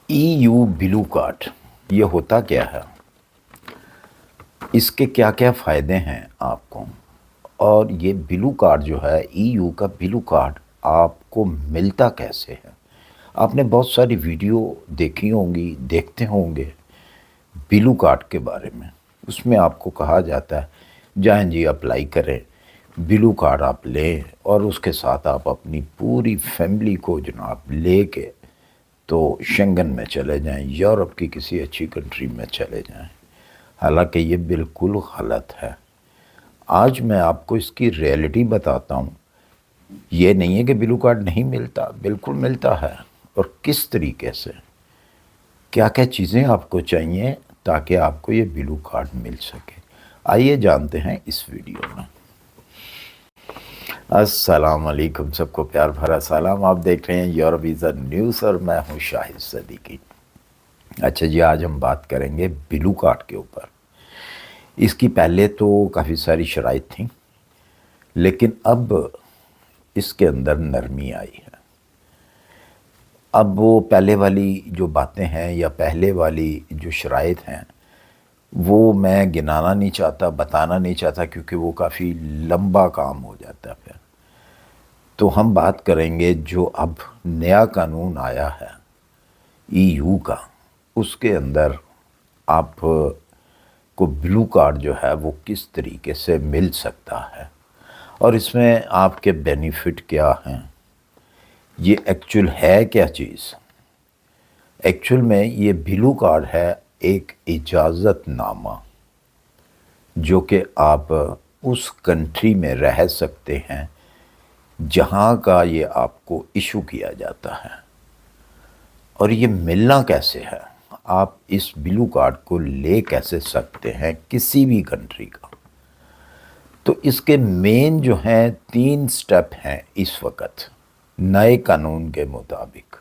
E U بلو card یہ ہوتا کیا ہے، اس کے کیا کیا فائدے ہیں آپ کو، اور یہ بلو کارڈ جو ہے ای یو کا بلو کارڈ آپ کو ملتا کیسے ہے۔ آپ نے بہت ساری ویڈیو دیکھی ہوں گی، دیکھتے ہوں گے بلو کارڈ کے بارے میں۔ اس میں آپ کو کہا جاتا ہے جائیں جی اپلائی کریں، بلو کارڈ آپ لیں اور اس کے ساتھ آپ اپنی پوری فیملی کو جناب لے کے تو شنگن میں چلے جائیں، یورپ کی کسی اچھی کنٹری میں چلے جائیں۔ حالانکہ یہ بالکل غلط ہے۔ آج میں آپ کو اس کی ریئلٹی بتاتا ہوں۔ یہ نہیں ہے کہ بلو کارڈ نہیں ملتا، بالکل ملتا ہے، اور کس طریقے سے، کیا کیا چیزیں آپ کو چاہیے تاکہ آپ کو یہ بلو کارڈ مل سکے۔ آئیے جانتے ہیں اس ویڈیو میں۔ السلام علیکم، سب کو پیار بھرا سلام۔ آپ دیکھ رہے ہیں یورپ ویزا نیوز اور میں ہوں شاہد صدیقی۔ اچھا جی، آج ہم بات کریں گے بلو کارڈ کے اوپر۔ اس کی پہلے تو کافی ساری شرائط تھیں، لیکن اب اس کے اندر نرمی آئی ہے۔ اب وہ پہلے والی جو باتیں ہیں یا پہلے والی جو شرائط ہیں وہ میں گنانا نہیں چاہتا، بتانا نہیں چاہتا، کیونکہ وہ کافی لمبا کام ہو جاتا ہے پھر۔ تو ہم بات کریں گے جو اب نیا قانون آیا ہے ای یو کا، اس کے اندر آپ کو بلو کارڈ جو ہے وہ کس طریقے سے مل سکتا ہے، اور اس میں آپ کے بینیفٹ کیا ہیں، یہ ایکچول ہے کیا چیز۔ ایکچول میں یہ بلو کارڈ ہے ایک اجازت نامہ جو کہ آپ اس کنٹری میں رہ سکتے ہیں جہاں کا یہ آپ کو ایشو کیا جاتا ہے۔ اور یہ ملنا کیسے ہے، آپ اس بلو کارڈ کو لے کیسے سکتے ہیں کسی بھی کنٹری کا۔ تو اس کے مین جو ہیں 3 سٹیپ ہیں اس وقت نئے قانون کے مطابق۔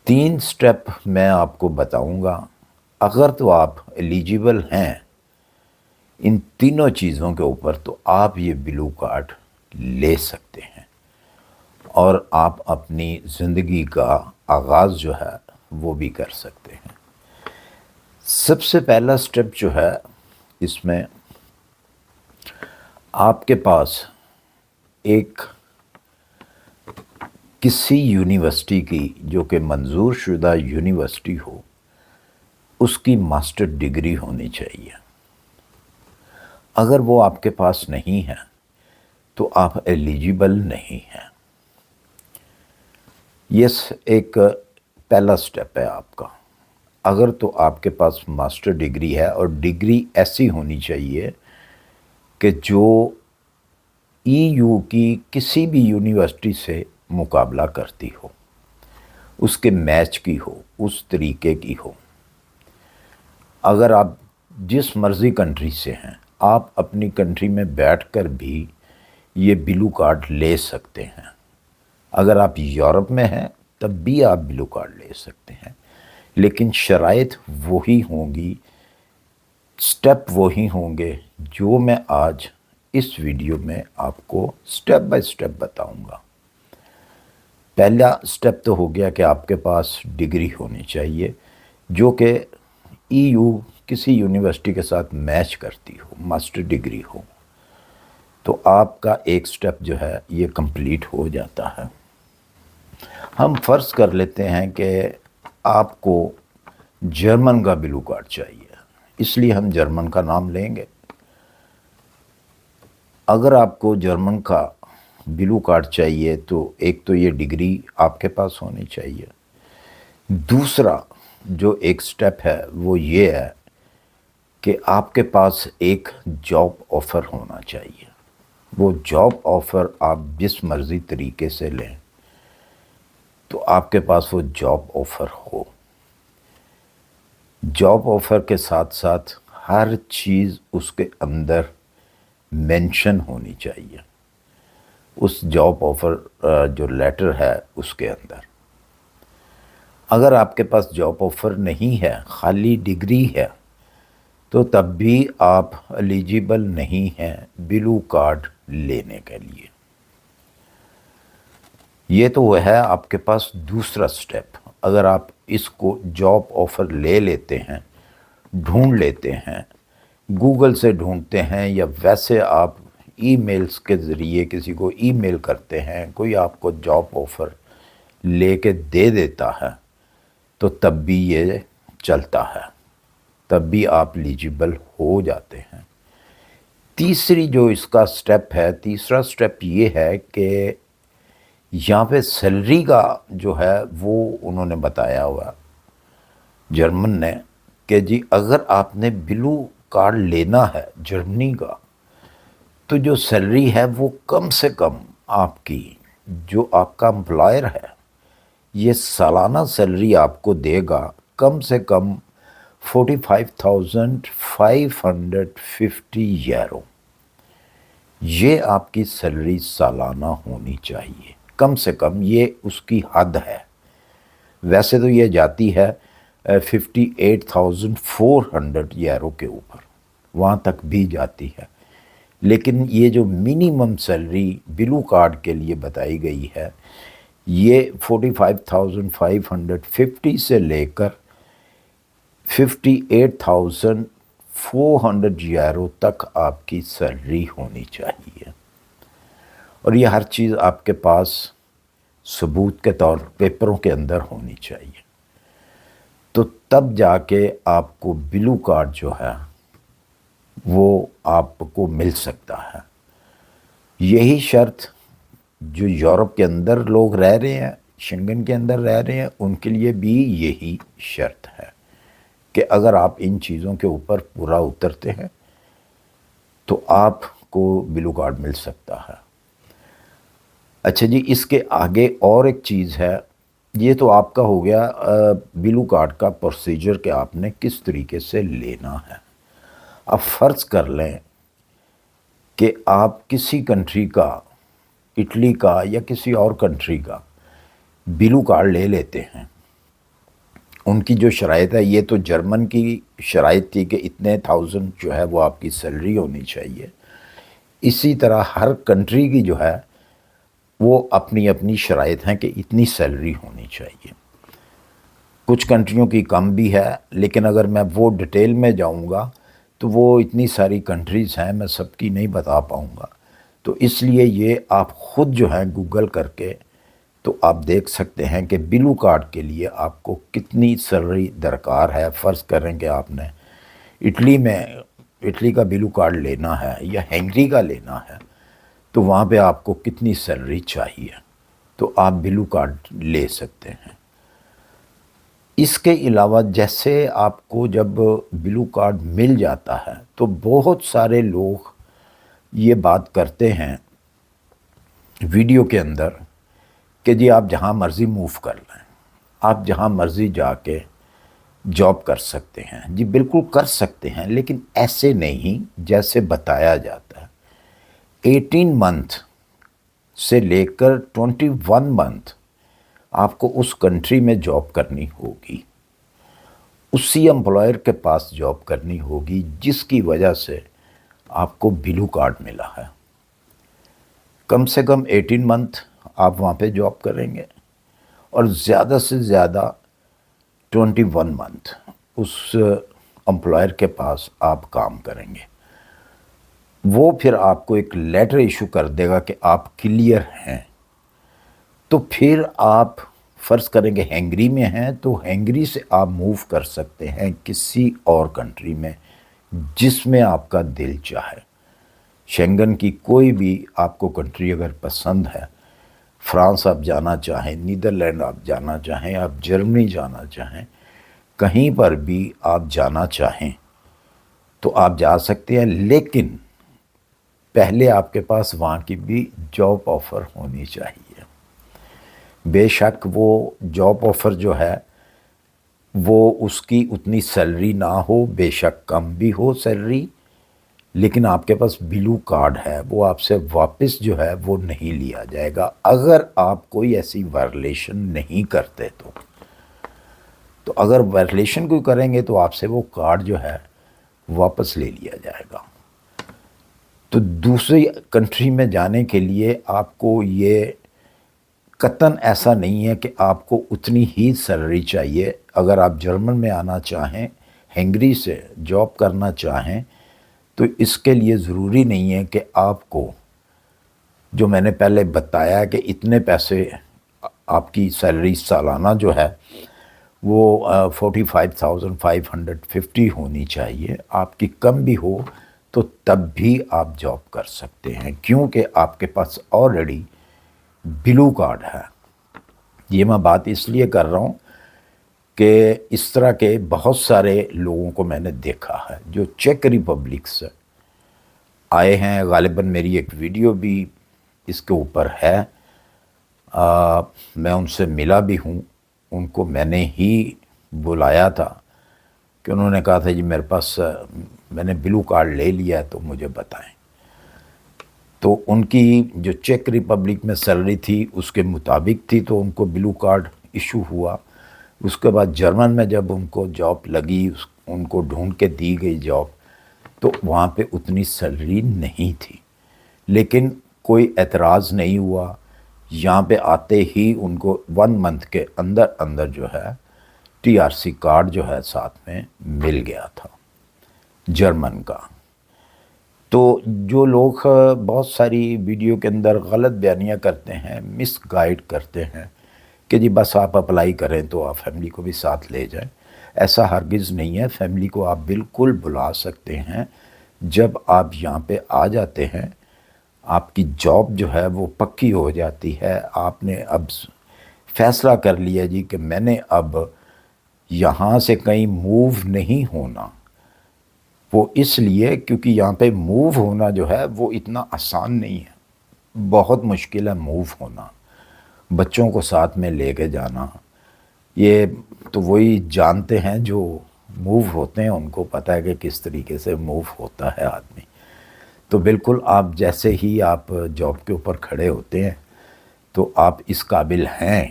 3 سٹیپ میں آپ کو بتاؤں گا۔ اگر تو آپ ایلیجیبل ہیں ان تینوں چیزوں کے اوپر تو آپ یہ بلو کارڈ لے سکتے ہیں، اور آپ اپنی زندگی کا آغاز جو ہے وہ بھی کر سکتے ہیں۔ سب سے پہلا سٹیپ جو ہے اس میں، آپ کے پاس ایک کسی یونیورسٹی کی جو کہ منظور شدہ یونیورسٹی ہو، اس کی ماسٹر ڈگری ہونی چاہیے۔ اگر وہ آپ کے پاس نہیں ہے تو آپ ایلیجیبل نہیں ہیں۔ یہ ایک پہلا سٹیپ ہے آپ کا۔ اگر تو آپ کے پاس ماسٹر ڈگری ہے، اور ڈگری ایسی ہونی چاہیے کہ جو ای یو کی کسی بھی یونیورسٹی سے مقابلہ کرتی ہو، اس کے میچ کی ہو، اس طریقے کی ہو۔ اگر آپ جس مرضی کنٹری سے ہیں، آپ اپنی کنٹری میں بیٹھ کر بھی یہ بلو کارڈ لے سکتے ہیں۔ اگر آپ یورپ میں ہیں تب بھی آپ بلو کارڈ لے سکتے ہیں، لیکن شرائط وہی ہوں گی، سٹیپ وہی ہوں گے جو میں آج اس ویڈیو میں آپ کو سٹیپ بائی سٹیپ بتاؤں گا۔ پہلا سٹیپ تو ہو گیا کہ آپ کے پاس ڈگری ہونی چاہیے جو کہ ای یو کسی یونیورسٹی کے ساتھ میچ کرتی ہو، ماسٹر ڈگری ہو، تو آپ کا ایک سٹیپ جو ہے یہ کمپلیٹ ہو جاتا ہے۔ ہم فرض کر لیتے ہیں کہ آپ کو جرمن کا بلو کارڈ چاہیے، اس لیے ہم جرمن کا نام لیں گے۔ اگر آپ کو جرمن کا بلو کارڈ چاہیے تو ایک تو یہ ڈگری آپ کے پاس ہونی چاہیے۔ دوسرا جو ایک سٹیپ ہے وہ یہ ہے کہ آپ کے پاس ایک جاب آفر ہونا چاہیے۔ وہ جاب آفر آپ جس مرضی طریقے سے لیں تو آپ کے پاس وہ جاب آفر ہو۔ جاب آفر کے ساتھ ساتھ ہر چیز اس کے اندر مینشن ہونی چاہیے، اس جاب آفر جو لیٹر ہے اس کے اندر۔ اگر آپ کے پاس جاب آفر نہیں ہے، خالی ڈگری ہے، تو تب بھی آپ ایلیجیبل نہیں ہیں بلو کارڈ لینے کے لیے۔ یہ تو وہ ہے آپ کے پاس دوسرا سٹیپ۔ اگر آپ اس کو جاب آفر لے لیتے ہیں، ڈھونڈ لیتے ہیں، گوگل سے ڈھونڈتے ہیں، یا ویسے آپ ای میلز کے ذریعے کسی کو ای میل کرتے ہیں، کوئی آپ کو جاب آفر لے کے دے دیتا ہے، تو تب بھی یہ چلتا ہے، تب بھی آپ ایلیجیبل ہو جاتے ہیں۔ تیسری جو اس کا سٹیپ ہے، تیسرا سٹیپ یہ ہے کہ یہاں پہ سیلری کا جو ہے وہ انہوں نے بتایا ہوا جرمن نے کہ جی اگر آپ نے بلو کارڈ لینا ہے جرمنی کا، تو جو سیلری ہے وہ کم سے کم آپ کی، جو آپ کا امپلائر ہے یہ سالانہ سیلری آپ کو دے گا کم سے کم 45,550 یورو۔ یہ آپ کی سیلری سالانہ ہونی چاہیے کم سے کم، یہ اس کی حد ہے۔ ویسے تو یہ جاتی ہے 58,400 یورو کے اوپر، وہاں تک بھی جاتی ہے، لیکن یہ جو منیمم سیلری بلو کارڈ کے لیے بتائی گئی ہے یہ 45,550 سے لے کر 58,400 یورو تک آپ کی سیلری ہونی چاہیے، اور یہ ہر چیز آپ کے پاس ثبوت کے طور پیپروں کے اندر ہونی چاہیے، تو تب جا کے آپ کو بلو کارڈ جو ہے وہ آپ کو مل سکتا ہے۔ یہی شرط جو یورپ کے اندر لوگ رہ رہے ہیں، شنگن کے اندر رہ رہے ہیں، ان کے لیے بھی یہی شرط ہے کہ اگر آپ ان چیزوں کے اوپر پورا اترتے ہیں تو آپ کو بلو کارڈ مل سکتا ہے۔ اچھا جی، اس کے آگے اور ایک چیز ہے، یہ تو آپ کا ہو گیا بلو کارڈ کا پروسیجر کہ آپ نے کس طریقے سے لینا ہے۔ اب فرض کر لیں کہ آپ کسی کنٹری کا، اٹلی کا یا کسی اور کنٹری کا بلو کارڈ لے لیتے ہیں، ان کی جو شرائط ہے، یہ تو جرمن کی شرائط تھی کہ اتنے 1000 جو ہے وہ آپ کی سیلری ہونی چاہیے، اسی طرح ہر کنٹری کی جو ہے وہ اپنی اپنی شرائط ہیں کہ اتنی سیلری ہونی چاہیے۔ کچھ کنٹریوں کی کم بھی ہے، لیکن اگر میں وہ ڈیٹیل میں جاؤں گا تو وہ اتنی ساری کنٹریز ہیں، میں سب کی نہیں بتا پاؤں گا، تو اس لیے یہ آپ خود جو ہے گوگل کر کے تو آپ دیکھ سکتے ہیں کہ بلو کارڈ کے لیے آپ کو کتنی سیلری درکار ہے۔ فرض کریں کہ آپ نے اٹلی کا بلو کارڈ لینا ہے یا ہنگری کا لینا ہے، تو وہاں پہ آپ کو کتنی سیلری چاہیے، تو آپ بلو کارڈ لے سکتے ہیں۔ اس کے علاوہ جیسے آپ کو جب بلو کارڈ مل جاتا ہے تو بہت سارے لوگ یہ بات کرتے ہیں ویڈیو کے اندر کہ جی آپ جہاں مرضی موو کر لیں، آپ جہاں مرضی جا کے جاب کر سکتے ہیں۔ جی بالکل کر سکتے ہیں، لیکن ایسے نہیں جیسے بتایا جاتا ہے۔ 18 منتھ سے لے کر 21 منتھ آپ کو اس کنٹری میں جاب کرنی ہوگی، اسی امپلائر کے پاس جاب کرنی ہوگی جس کی وجہ سے آپ کو بلو کارڈ ملا ہے۔ کم سے کم 18 منتھ آپ وہاں پہ جاب کریں گے، اور زیادہ سے زیادہ 21 منتھ اس امپلائر کے پاس آپ کام کریں گے۔ وہ پھر آپ کو ایک لیٹر ایشو کر دے گا کہ آپ کلیئر ہیں، تو پھر آپ فرض کریں کہ ہنگری میں ہیں تو ہنگری سے آپ موو کر سکتے ہیں کسی اور کنٹری میں جس میں آپ کا دل چاہے۔ شنگن کی کوئی بھی آپ کو کنٹری اگر پسند ہے، فرانس آپ جانا چاہیں، نیدرلینڈ آپ جانا چاہیں، آپ جرمنی جانا چاہیں، کہیں پر بھی آپ جانا چاہیں تو آپ جا سکتے ہیں، لیکن پہلے آپ کے پاس وہاں کی بھی جاب آفر ہونی چاہیے۔ بے شک وہ جاب آفر جو ہے وہ اس کی اتنی سیلری نہ ہو، بے شک کم بھی ہو سیلری، لیکن آپ کے پاس بلو کارڈ ہے، وہ آپ سے واپس جو ہے وہ نہیں لیا جائے گا اگر آپ کوئی ایسی وائلیشن نہیں کرتے تو اگر وائلیشن کوئی کریں گے تو آپ سے وہ کارڈ جو ہے واپس لے لیا جائے گا۔ تو دوسری کنٹری میں جانے کے لیے آپ کو یہ قطعاً ایسا نہیں ہے کہ آپ کو اتنی ہی سیلری چاہیے۔ اگر آپ جرمن میں آنا چاہیں، ہنگری سے جاب کرنا چاہیں، تو اس کے لیے ضروری نہیں ہے کہ آپ کو، جو میں نے پہلے بتایا کہ اتنے پیسے آپ کی سیلری سالانہ جو ہے وہ 45,550 ہونی چاہیے۔ آپ کی کم بھی ہو تو تب بھی آپ جاب کر سکتے ہیں، کیونکہ آپ کے پاس آلریڈی بلو کارڈ ہے۔ یہ میں بات اس لیے کر رہا ہوں کہ اس طرح کے بہت سارے لوگوں کو میں نے دیکھا ہے جو چیک ریپبلک سے آئے ہیں۔ غالباً میری ایک ویڈیو بھی اس کے اوپر ہے، میں ان سے ملا بھی ہوں۔ ان کو میں نے ہی بلایا تھا کہ انہوں نے کہا تھا جی میرے پاس میں نے بلو کارڈ لے لیا ہے تو مجھے بتائیں۔ تو ان کی جو چیک ریپبلک میں سیلری تھی اس کے مطابق تھی، تو ان کو بلو کارڈ ایشو ہوا۔ اس کے بعد جرمن میں جب ان کو جاب لگی، ان کو ڈھونڈ کے دی گئی جاب، تو وہاں پہ اتنی سیلری نہیں تھی، لیکن کوئی اعتراض نہیں ہوا۔ یہاں پہ آتے ہی ان کو 1 منتھ کے اندر اندر جو ہے ٹی آر سی کارڈ جو ہے ساتھ میں مل گیا تھا جرمن کا۔ تو جو لوگ بہت ساری ویڈیو کے اندر غلط بیانیاں کرتے ہیں، مس گائیڈ کرتے ہیں کہ جی بس آپ اپلائی کریں تو آپ فیملی کو بھی ساتھ لے جائیں، ایسا ہرگز نہیں ہے۔ فیملی کو آپ بالکل بلا سکتے ہیں۔ جب آپ یہاں پہ آ جاتے ہیں، آپ کی جاب جو ہے وہ پکی ہو جاتی ہے، آپ نے اب فیصلہ کر لیا جی کہ میں نے اب یہاں سے کہیں موو نہیں ہونا۔ وہ اس لیے کیونکہ یہاں پہ موو ہونا جو ہے وہ اتنا آسان نہیں ہے، بہت مشکل ہے موو ہونا، بچوں کو ساتھ میں لے کے جانا۔ یہ تو وہی جانتے ہیں جو موو ہوتے ہیں، ان کو پتہ ہے کہ کس طریقے سے موو ہوتا ہے آدمی۔ تو بالکل آپ جیسے ہی آپ جاب کے اوپر کھڑے ہوتے ہیں تو آپ اس قابل ہیں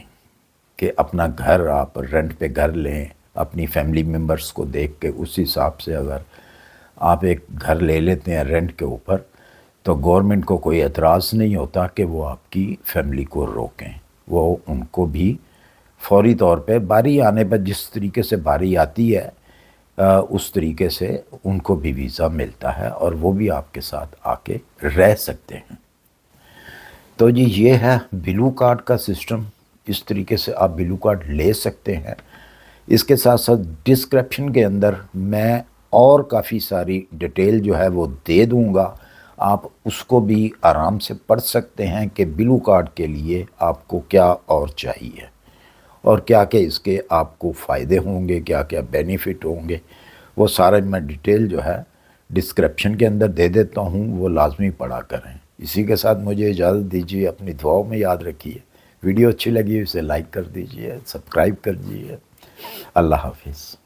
کہ اپنا گھر آپ رینٹ پہ گھر لیں، اپنی فیملی ممبرز کو دیکھ کے اس حساب سے اگر آپ ایک گھر لے لیتے ہیں رینٹ کے اوپر، تو گورنمنٹ کو کوئی اعتراض نہیں ہوتا کہ وہ آپ کی فیملی کو روکیں۔ وہ ان کو بھی فوری طور پہ باری آنے پر، جس طریقے سے باری آتی ہے اس طریقے سے ان کو بھی ویزا ملتا ہے، اور وہ بھی آپ کے ساتھ آ کے رہ سکتے ہیں۔ تو جی یہ ہے بلو کارڈ کا سسٹم، اس طریقے سے آپ بلو کارڈ لے سکتے ہیں۔ اس کے ساتھ ساتھ ڈسکرپشن کے اندر میں اور کافی ساری ڈیٹیل جو ہے وہ دے دوں گا، آپ اس کو بھی آرام سے پڑھ سکتے ہیں کہ بلو کارڈ کے لیے آپ کو کیا اور چاہیے، اور کیا کہ اس کے آپ کو فائدے ہوں گے، کیا کیا بینیفٹ ہوں گے، وہ سارے میں ڈیٹیل جو ہے ڈسکرپشن کے اندر دے دیتا ہوں، وہ لازمی پڑھا کریں۔ اسی کے ساتھ مجھے اجازت دیجیے، اپنی دعاؤں میں یاد رکھیے۔ ویڈیو اچھی لگی اسے لائک کر دیجیے، سبسکرائب کر دیجیے۔ اللہ حافظ۔